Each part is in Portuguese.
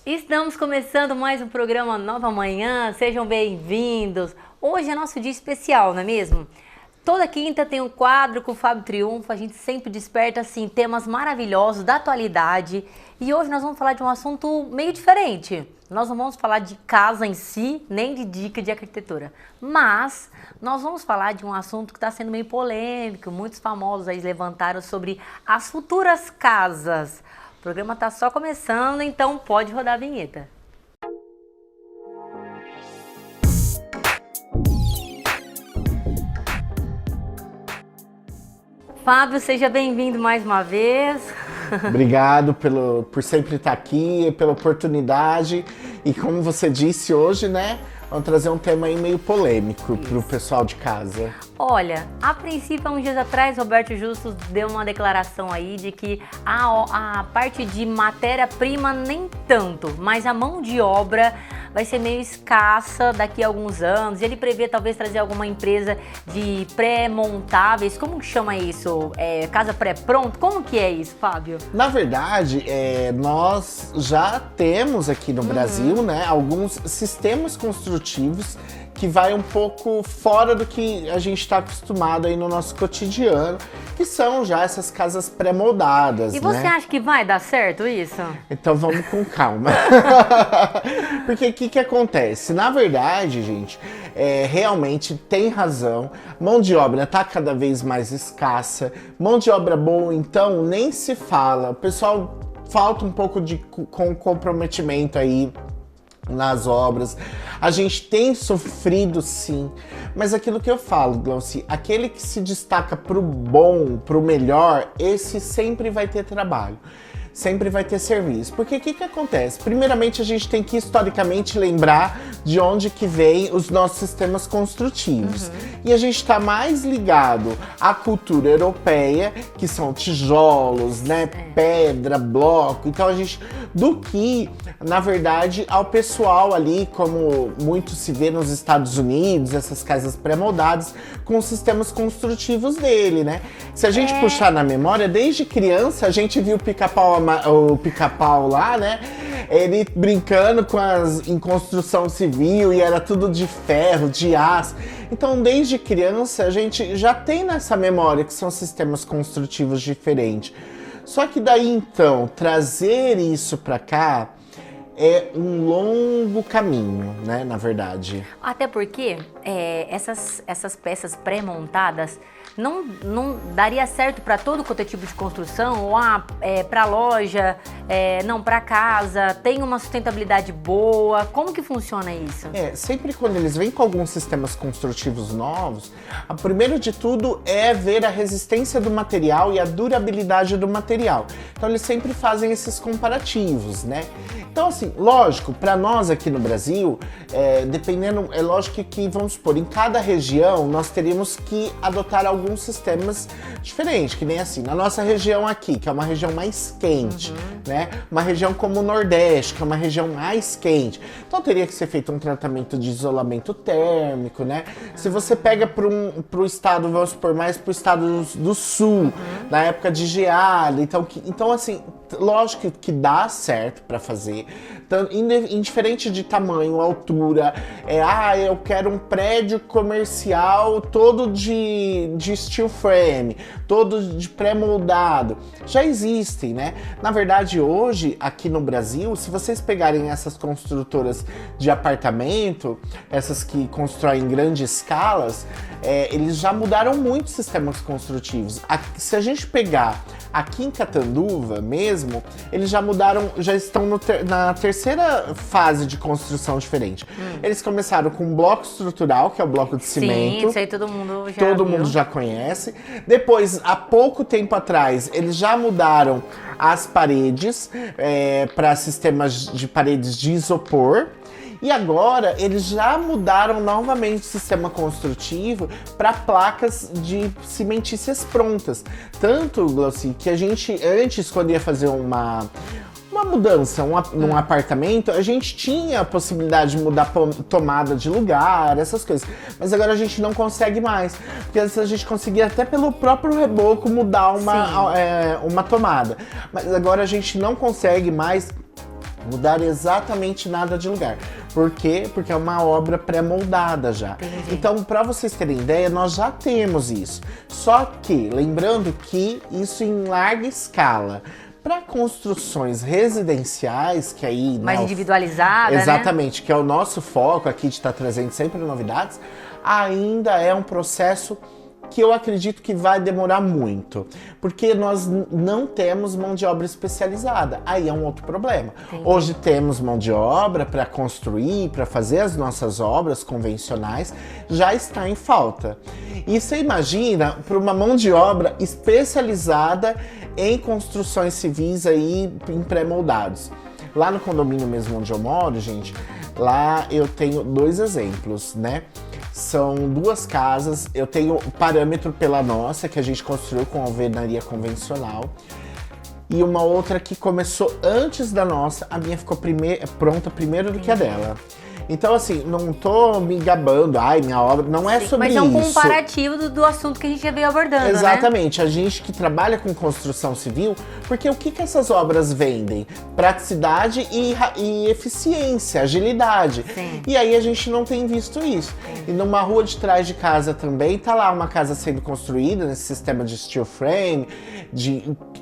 Estamos começando mais um programa Nova Manhã, sejam bem-vindos. Hoje é nosso dia especial, não é mesmo? Toda quinta tem um quadro com o Fábio Triunfo, a gente sempre desperta assim temas maravilhosos da atualidade e hoje nós vamos falar de um assunto meio diferente. Nós não vamos falar de casa em si, nem de dica de arquitetura, mas nós vamos falar de um assunto que está sendo meio polêmico, muitos famosos aí levantaram sobre as futuras casas. O programa está só começando, então pode rodar a vinheta. Fábio, seja bem-vindo mais uma vez. Obrigado por sempre estar aqui, pela oportunidade. E como você disse hoje, né? Vamos trazer um tema aí meio polêmico para o pessoal de casa. Olha, a princípio, há uns dias atrás, Roberto Justus deu uma declaração aí de que a parte de matéria-prima nem tanto, mas a mão de obra vai ser meio escassa daqui a alguns anos. Ele prevê talvez trazer alguma empresa de pré-montáveis. Como que chama isso? Casa pré-pronto? Como que é isso, Fábio? Na verdade, nós já temos aqui no Brasil, né, alguns sistemas construtivos que vai um pouco fora do que a gente está acostumado aí no nosso cotidiano, que são já essas casas pré-moldadas, E você acha que vai dar certo isso? Então vamos com calma. Porque o que acontece? Na verdade, gente, realmente tem razão, mão de obra tá cada vez mais escassa, mão de obra boa, então, nem se fala. O pessoal falta um pouco de comprometimento aí nas obras. A gente tem sofrido sim, mas aquilo que eu falo, Glauci, aquele que se destaca pro bom, pro melhor, esse sempre vai ter trabalho. Sempre vai ter serviço. Porque o que acontece? Primeiramente, a gente tem que historicamente lembrar de onde que vem os nossos sistemas construtivos. E a gente está mais ligado à cultura europeia, que são tijolos, né, pedra, bloco. Então a gente, do que, na verdade, ao pessoal ali, como muito se vê nos Estados Unidos, essas casas pré-moldadas, com os sistemas construtivos dele, né? Se a gente puxar na memória, desde criança a gente viu o Pica-Pau lá, né? Ele brincando em construção civil e era tudo de ferro, de aço. Então, desde criança, a gente já tem nessa memória que são sistemas construtivos diferentes. Só que daí, então, trazer isso para cá é um longo caminho, né, na verdade. Até porque essas peças pré-montadas não daria certo para todo quanto é tipo de construção, ou para loja, não para casa, tem uma sustentabilidade boa. Como que funciona isso? Sempre quando eles vêm com alguns sistemas construtivos novos, o primeiro de tudo é ver a resistência do material e a durabilidade do material. Então eles sempre fazem esses comparativos, né? Então assim, lógico, para nós aqui no Brasil, dependendo, é lógico que, vamos supor, em cada região nós teríamos que adotar alguns sistemas diferentes, que nem assim, na nossa região aqui, que é uma região mais quente, né? Uma região como o Nordeste, que é uma região mais quente. Então teria que ser feito um tratamento de isolamento térmico, né? Se você pega pro estado, vamos supor, mais pro estado do Sul, na época de geada, então assim, lógico que dá certo para fazer, indiferente de tamanho, altura, eu quero um prédio comercial todo de steel frame, todo de pré-moldado. Já existem, né? Na verdade, hoje, aqui no Brasil, se vocês pegarem essas construtoras de apartamento, essas que constroem em grandes escalas, eles já mudaram muito os sistemas construtivos. Se a gente pegar aqui em Catanduva mesmo, eles já mudaram, já estão na terceira fase de construção diferente. Eles começaram com um bloco estrutural, que é o bloco de cimento. Sim, isso aí todo mundo já Todo mundo já conhece. Depois, há pouco tempo atrás, eles já mudaram as paredes para sistemas de paredes de isopor. E agora eles já mudaram novamente o sistema construtivo para placas de cimentícias prontas. Tanto, Glauci, que a gente antes, quando ia fazer uma mudança num apartamento, a gente tinha a possibilidade de mudar tomada de lugar, essas coisas. Mas agora a gente não consegue mais. Porque antes a gente conseguia até pelo próprio reboco mudar uma tomada. Mas agora a gente não consegue mais mudar exatamente nada de lugar. Por quê? Porque é uma obra pré-moldada já. Entendi. Então, para vocês terem ideia, nós já temos isso. Só que, lembrando que isso em larga escala. Para construções residenciais, que aí... Mais né, individualizada, exatamente, que é o nosso foco aqui de estar trazendo sempre novidades, ainda é um processo que eu acredito que vai demorar muito, porque nós não temos mão de obra especializada. Aí é um outro problema. Entendi. Hoje temos mão de obra para construir, para fazer as nossas obras convencionais, já está em falta. E você imagina para uma mão de obra especializada em construções civis aí em pré-moldados. Lá no condomínio mesmo onde eu moro, gente, lá eu tenho 2 exemplos, né? São 2 casas, eu tenho parâmetro pela nossa, que a gente construiu com alvenaria convencional. E uma outra que começou antes da nossa, a minha ficou pronta primeiro do que a dela. Então, assim, não tô me gabando, ai, minha obra, não é sobre isso. Mas é um comparativo do assunto que a gente já veio abordando, exatamente, né? A gente que trabalha com construção civil, porque o que essas obras vendem? Praticidade e eficiência, agilidade. Sim. E aí a gente não tem visto isso. E numa rua de trás de casa também, tá lá uma casa sendo construída nesse sistema de steel frame,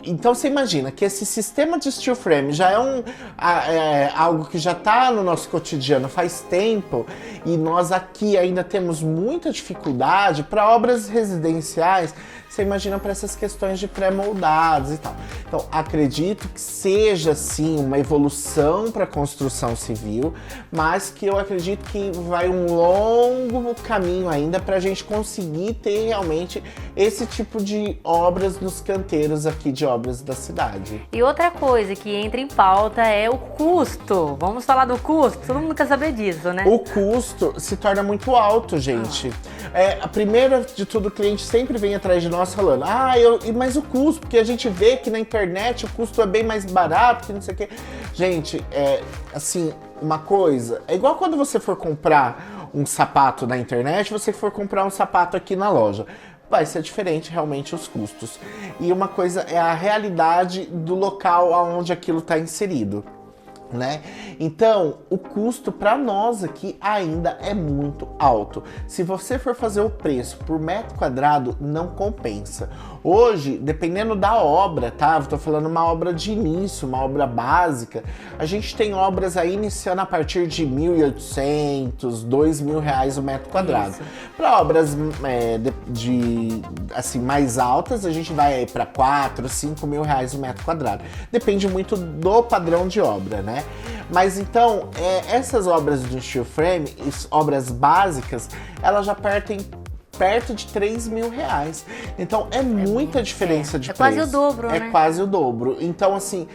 então você imagina que esse sistema de steel frame já é algo que já está no nosso cotidiano faz tempo e nós aqui ainda temos muita dificuldade para obras residenciais. Você imagina para essas questões de pré-moldados e tal. Então, acredito que seja, sim, uma evolução para a construção civil, mas que eu acredito que vai um longo caminho ainda para a gente conseguir ter realmente esse tipo de obras nos canteiros aqui de obras da cidade. E outra coisa que entra em pauta é o custo. Vamos falar do custo? Todo mundo quer saber disso, né? O custo se torna muito alto, gente. A primeira de tudo, o cliente sempre vem atrás de nós falando, mas o custo, porque a gente vê que na internet o custo é bem mais barato, que não sei o quê. Gente, assim, uma coisa, é igual quando você for comprar um sapato na internet, você for comprar um sapato aqui na loja. Vai ser diferente realmente os custos. E uma coisa é a realidade do local onde aquilo está inserido, né? Então, o custo para nós aqui ainda é muito alto. Se você for fazer o preço por metro quadrado, não compensa. Hoje, dependendo da obra, tá? Eu tô falando uma obra de início, uma obra básica. A gente tem obras aí iniciando a partir de R$1.800, R$2.000 o metro quadrado. Para obras assim, mais altas, a gente vai aí para R$4.000, R$5.000 o metro quadrado. Depende muito do padrão de obra, né? Mas então, essas obras do steel frame, obras básicas, elas já partem perto de R$3.000. Então é muita diferença de preço. É quase o dobro, né? É quase o dobro. Então, assim,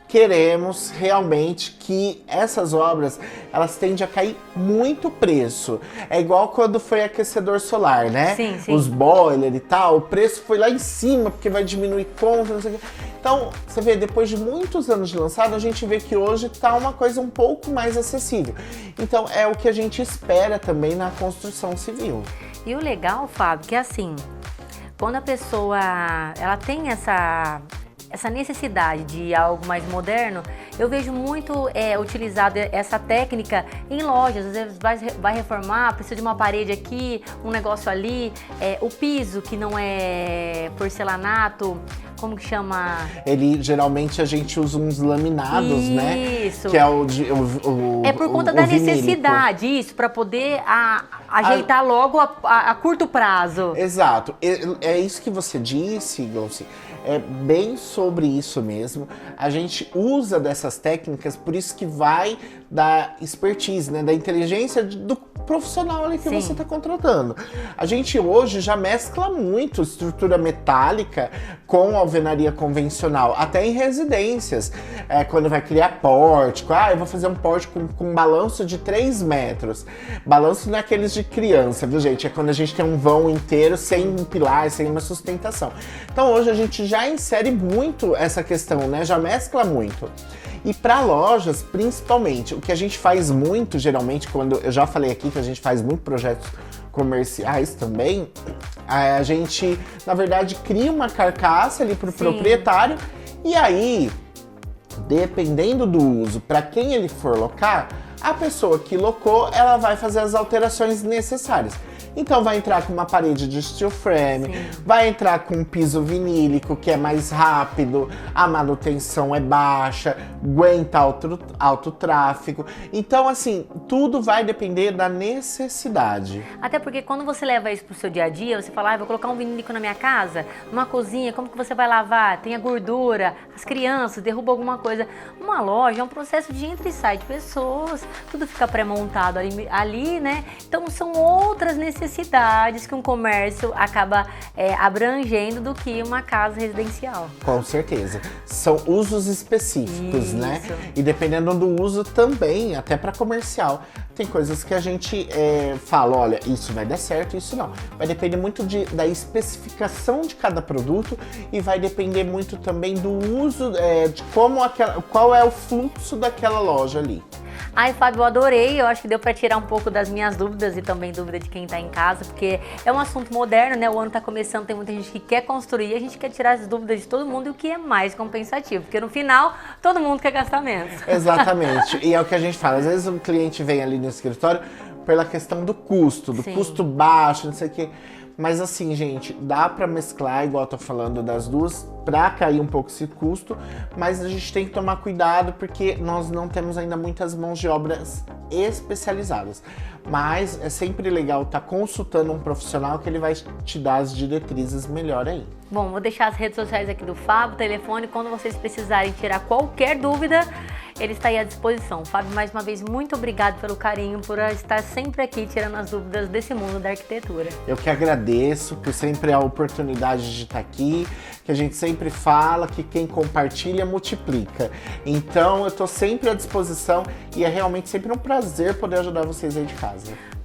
queremos realmente que essas obras, elas tendem a cair muito preço. É igual quando foi aquecedor solar, né? Sim, sim. Os boiler e tal, o preço foi lá em cima, porque vai diminuir conta, não sei o quê. Então, você vê, depois de muitos anos de lançado, a gente vê que hoje tá uma coisa um pouco mais acessível. Então, é o que a gente espera também na construção civil. E o legal, Fábio, que é assim, quando a pessoa ela tem essa necessidade de algo mais moderno, eu vejo muito utilizado essa técnica em lojas. Às vezes vai reformar, precisa de uma parede aqui, um negócio ali, o piso que não é porcelanato, como que chama? Geralmente a gente usa uns laminados, né? Isso. Que é o É por conta da vinílico. necessidade, isso, para poder ajeitar logo a curto prazo. Exato. É isso que você disse, Glauci. É bem sobre isso mesmo. A gente usa dessas técnicas, por isso que vai da expertise, né? Da inteligência do profissional ali que você está contratando. A gente hoje já mescla muito estrutura metálica com alvenaria convencional, até em residências. Quando vai criar pórtico, eu vou fazer um pórtico com um balanço de 3 metros. Balanço não é aqueles de criança, viu, gente? É quando a gente tem um vão inteiro sem um pilar, sem uma sustentação. Então hoje a gente já insere muito essa questão, né? Já mescla muito. E para lojas, principalmente, o que a gente faz muito, geralmente, quando eu já falei aqui que a gente faz muito projetos comerciais também, a gente, na verdade, cria uma carcaça ali para o proprietário e aí dependendo do uso, para quem ele for locar, a pessoa que locou, ela vai fazer as alterações necessárias. Então vai entrar com uma parede de steel frame, vai entrar com um piso vinílico que é mais rápido, a manutenção é baixa, aguenta alto tráfego. Então assim, tudo vai depender da necessidade. Até porque quando você leva isso pro seu dia a dia, você fala, vou colocar um vinílico na minha casa, numa cozinha, como que você vai lavar? Tem a gordura, as crianças, derruba alguma coisa. Uma loja é um processo de entra e sai de pessoas, tudo fica pré-montado ali, né? Então são outras necessidades que um comércio acaba abrangendo do que uma casa residencial. Com certeza. São usos específicos, né? E dependendo do uso também, até para comercial. Tem coisas que a gente fala, olha, isso vai dar certo, isso não. Vai depender muito da especificação de cada produto e vai depender muito também do uso, de qual é o fluxo daquela loja ali. Ai, Fábio, eu adorei. Eu acho que deu para tirar um pouco das minhas dúvidas e também dúvida de quem tá em casa, porque é um assunto moderno, né? O ano tá começando, tem muita gente que quer construir, a gente quer tirar as dúvidas de todo mundo e o que é mais compensativo, porque no final todo mundo quer gastar menos. Exatamente. E é o que a gente fala, às vezes o cliente vem ali no escritório pela questão do custo baixo, não sei o quê. Mas assim, gente, dá pra mesclar, igual eu tô falando das duas, pra cair um pouco esse custo, mas a gente tem que tomar cuidado porque nós não temos ainda muitas mãos de obras especializadas. Mas é sempre legal estar consultando um profissional que ele vai te dar as diretrizes melhor aí. Bom, vou deixar as redes sociais aqui do Fábio, telefone, quando vocês precisarem tirar qualquer dúvida, ele está aí à disposição. Fábio, mais uma vez, muito obrigado pelo carinho, por estar sempre aqui tirando as dúvidas desse mundo da arquitetura. Eu que agradeço por sempre a oportunidade de estar aqui, que a gente sempre fala que quem compartilha multiplica. Então eu estou sempre à disposição e é realmente sempre um prazer poder ajudar vocês aí de casa.